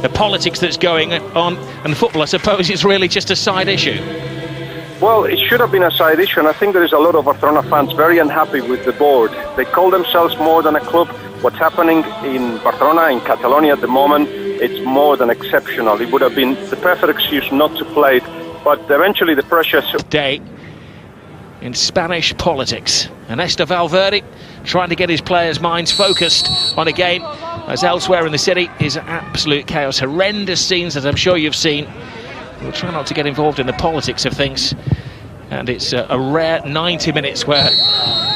the politics that's going on, and football, I suppose, is really just a side issue. Well, it should have been a side issue, and I think there is a lot of Barcelona fans very unhappy with the board. They call themselves more than a club. What's happening in Barcelona, in Catalonia at the moment, it's more than exceptional. It would have been the perfect excuse not to play it, but eventually the pressure... Day in Spanish politics. Ernesto Valverde trying to get his players' minds focused on a game, as elsewhere in the city is absolute chaos. Horrendous scenes, as I'm sure you've seen. We'll try not to get involved in the politics of things, and it's a rare 90 minutes where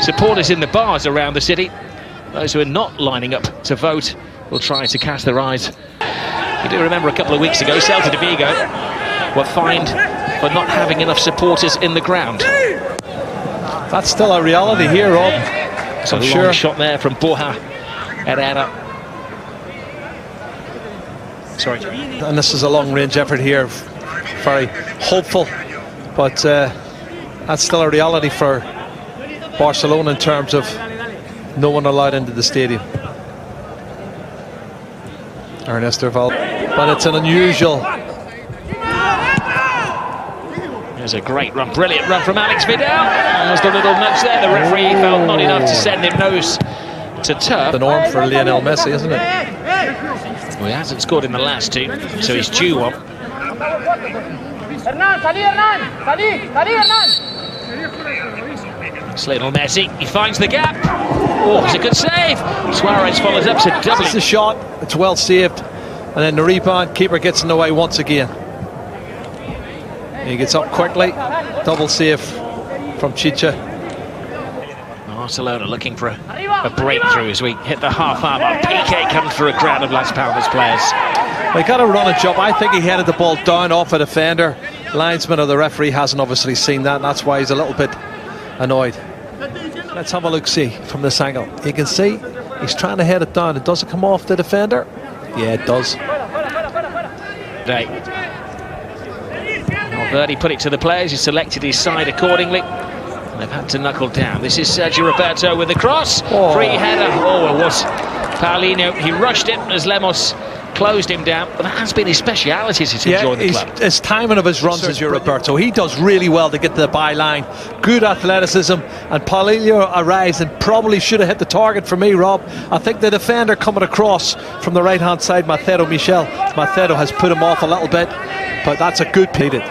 supporters in the bars around the city, those who are not lining up to vote, will try to cast their eyes. You do remember a couple of weeks ago, Celta de Vigo were fined for not having enough supporters in the ground. That's still a reality here, Rob. It's a long shot there from Borja Herrera. Sorry. And this is a long-range effort here. Very hopeful, but that's still a reality for Barcelona in terms of no one allowed into the stadium. Ernesto Valverde, but it's an unusual. There's a great run, brilliant run from Alex Vidal. There's the little nudge there. The referee felt not enough to send him nose to turf. The norm for Lionel Messi, isn't it? Well, he hasn't scored in the last two, so he's due one. It's Lionel Messi, he finds the gap. Oh, it's a good save. Suarez follows up to double. It's a shot, it's well saved, and then the rebound, keeper gets in the way once again. He gets up quickly, double save from Chicha. Barcelona looking for a breakthrough as we hit the half-hour mark. PK comes for a crowd of Las Palmas players. They got a run and jump. I think he headed the ball down off a defender. Linesman or the referee hasn't obviously seen that, and that's why he's a little bit annoyed. Let's have a look-see from this angle. You can see he's trying to head it down. It doesn't come off the defender. Yeah, it does. Valverde put it to the players. He selected his side accordingly. And they've had to knuckle down. This is Sergio Roberto with the cross. Oh. Free header. Oh, it was Paulinho. He rushed it as Lemos closed him down. But that has been his speciality since he joined the club. His timing of his runs is Roberto. He does really well to get to the byline. Good athleticism. And Paulinho arrives and probably should have hit the target for me, Rob. I think the defender coming across from the right-hand side, Macedo has put him off a little bit. But that's a good pleaded.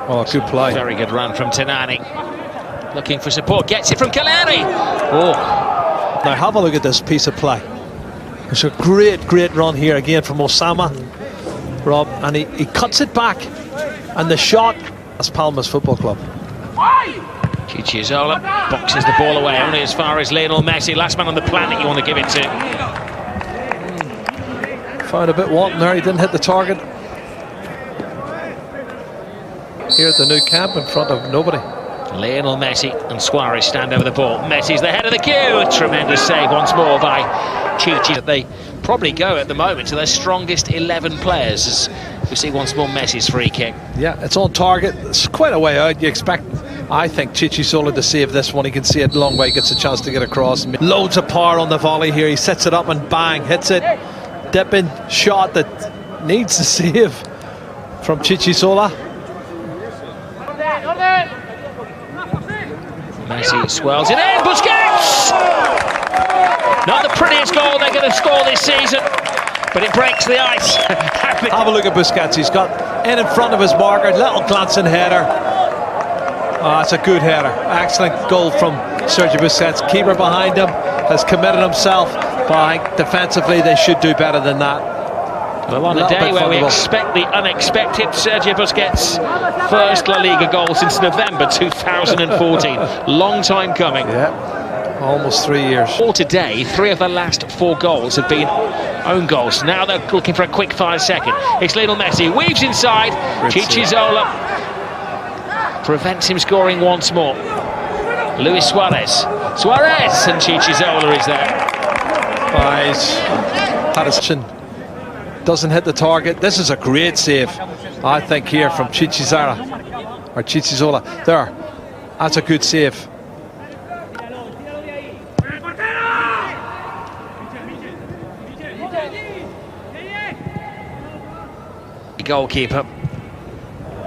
Oh, good play. Very good run from Tanani. Looking for support. Gets it from Caleri. Oh. Now have a look at this piece of play. It's a great run here again from Osama, Rob, and he cuts it back, and the shot. That's Palmas Football Club. Chichizola boxes the ball away only as far as Lionel Messi, last man on the planet you want to give it to. Found a bit wanting there. He didn't hit the target. Here at the Nou Camp in front of nobody. Lionel Messi and Suarez stand over the ball. Messi's the head of the queue. A tremendous save once more by Chichi. They probably go at the moment to their strongest 11 players as we see once more Messi's free kick. Yeah, it's on target. It's quite a way out. You expect, I think, Chichizola to save this one. He can see it a long way. Gets a chance to get across. Loads of power on the volley here. He sets it up and bang, hits it. Dipping shot that needs to save from Chichizola. Messi swirls it in. Busquets! Not the prettiest goal they're going to score this season, but it breaks the ice. Have a look at Busquets. He's got in front of his marker, little glancing header. Oh, that's a good header. Excellent goal from Sergio Busquets. Keeper behind him has committed himself, but I think defensively they should do better than that. Well, on a day where we expect the unexpected, Sergio Busquets' first La Liga goal since November 2014. Long time coming. Yeah, almost 3 years. All today, 3 of the last 4 goals have been own goals. Now they're looking for a quick fire second. It's Lionel Messi, weaves inside. Chichizola prevents him scoring once more. Luis Suarez, and Chichizola is there. Patterson doesn't hit the target. This is a great save, I think, here from Chichizola. There, that's a good save. goalkeeper.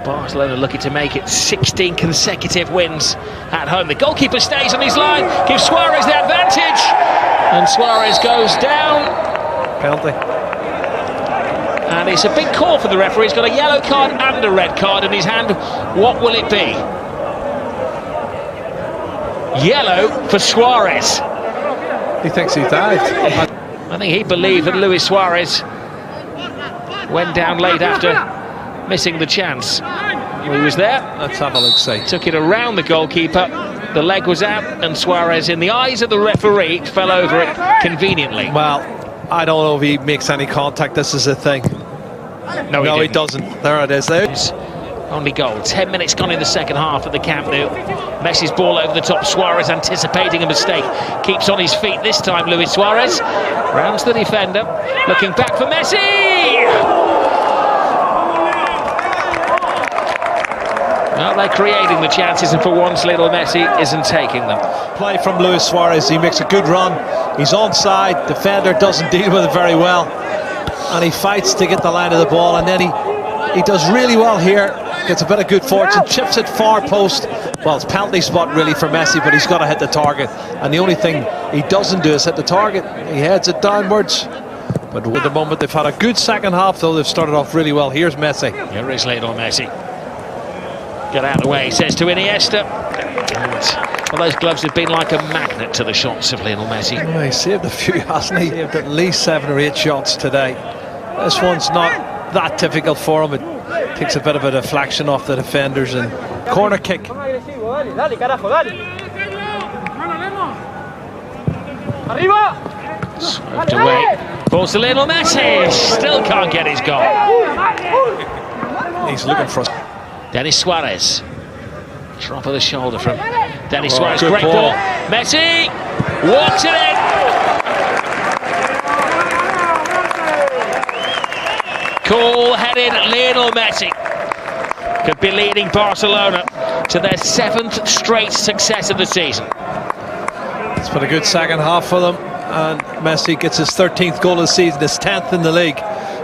Barcelona looking to make it 16 consecutive wins at home. The goalkeeper stays on his line, gives Suarez the advantage, and Suarez goes down. Penalty. And it's a big call for the referee. He's got a yellow card and a red card in his hand. What will it be? Yellow for Suarez. He thinks he died. I think he believed that Luis Suarez went down late after missing the chance. Well, he was there. Let's have a look, see. Took it around the goalkeeper. The leg was out, and Suarez, in the eyes of the referee, fell over it conveniently. Well, I don't know if he makes any contact. This is the thing. No, he doesn't. There it is. There's only goal. 10 minutes gone in the second half at the Camp Nou. Messi's ball over the top. Suarez anticipating a mistake. Keeps on his feet this time, Luis Suarez. Rounds the defender. Looking back for Messi! Well, they're creating the chances, and for once, little Messi isn't taking them. Play from Luis Suarez. He makes a good run. He's onside. Defender doesn't deal with it very well, and he fights to get the line of the ball, and then he does really well here. Gets a bit of good fortune, chips it far post. Well, it's penalty spot really for Messi, but he's got to hit the target, and the only thing he doesn't do is hit the target. He heads it downwards. But at the moment, they've had a good second half, though. They've started off really well. Here's Messi. Here is Lionel Messi. Get out of the way, he says to Iniesta. Well, those gloves have been like a magnet to the shots of Lionel Messi. Oh, he saved a few, hasn't he? He saved at least 7 or 8 shots today. This one's not that difficult for him. It takes a bit of a deflection off the defenders, and corner kick. Swept away. Balls to Lionel Messi. Still can't get his goal. He's looking for us. Denis Suarez. Drop of the shoulder from Denis Suarez. Great ball. Messi walks it in. Cool-headed Lionel Messi could be leading Barcelona to their 7th straight success of the season. It's been a good second half for them, and Messi gets his 13th goal of the season, his 10th in the league.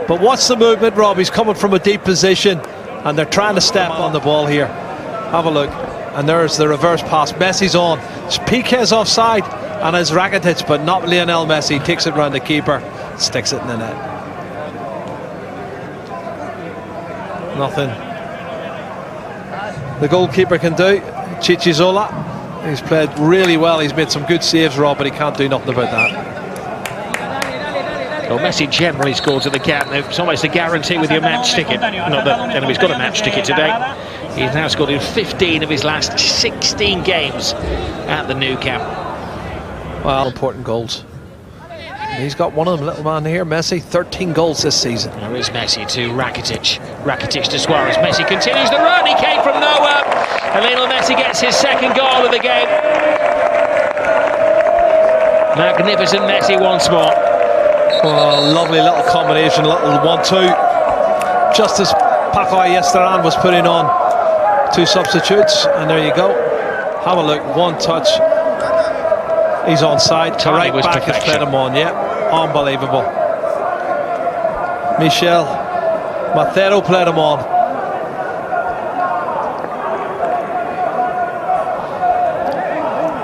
But what's the movement, Rob? He's coming from a deep position, and they're trying to step on the ball here. Have a look. And there's the reverse pass. Messi's on. Piqué's offside, and it's Rakitic, but not Lionel Messi. Takes it round the keeper, sticks it in the net. Nothing the goalkeeper can do. Chichizola, he's played really well. He's made some good saves, Rob, but he can't do nothing about that. Well, Messi generally scores at the Camp Nou. It's almost a guarantee with your match ticket. Not that anybody's got a match ticket today. He's now scored in 15 of his last 16 games at the Nou Camp. Well, important goals. He's got one of them, little man here, Messi. 13 goals this season. There is Messi to Rakitic. Rakitic to Suarez. Messi continues the run. He came from nowhere. And Lionel Messi gets his 2nd goal of the game. Magnificent Messi once more. Oh, lovely little combination, little 1-2. Just as Paco Ayestarán was putting on 2 substitutes, and there you go. Have a look, 1 touch. He's onside. Right back has played him on, yeah. Unbelievable. Michel Mathero played him on.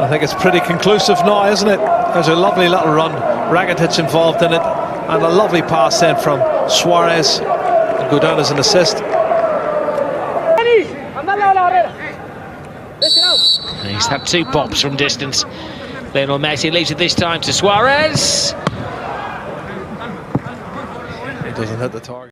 I think it's pretty conclusive now, isn't it? There's a lovely little run. Rakitic involved in it, and a lovely pass then from Suarez. It'll go down as an assist. He's had 2 bops from distance. Lionel Messi leaves it this time to Suarez. He doesn't hit the target.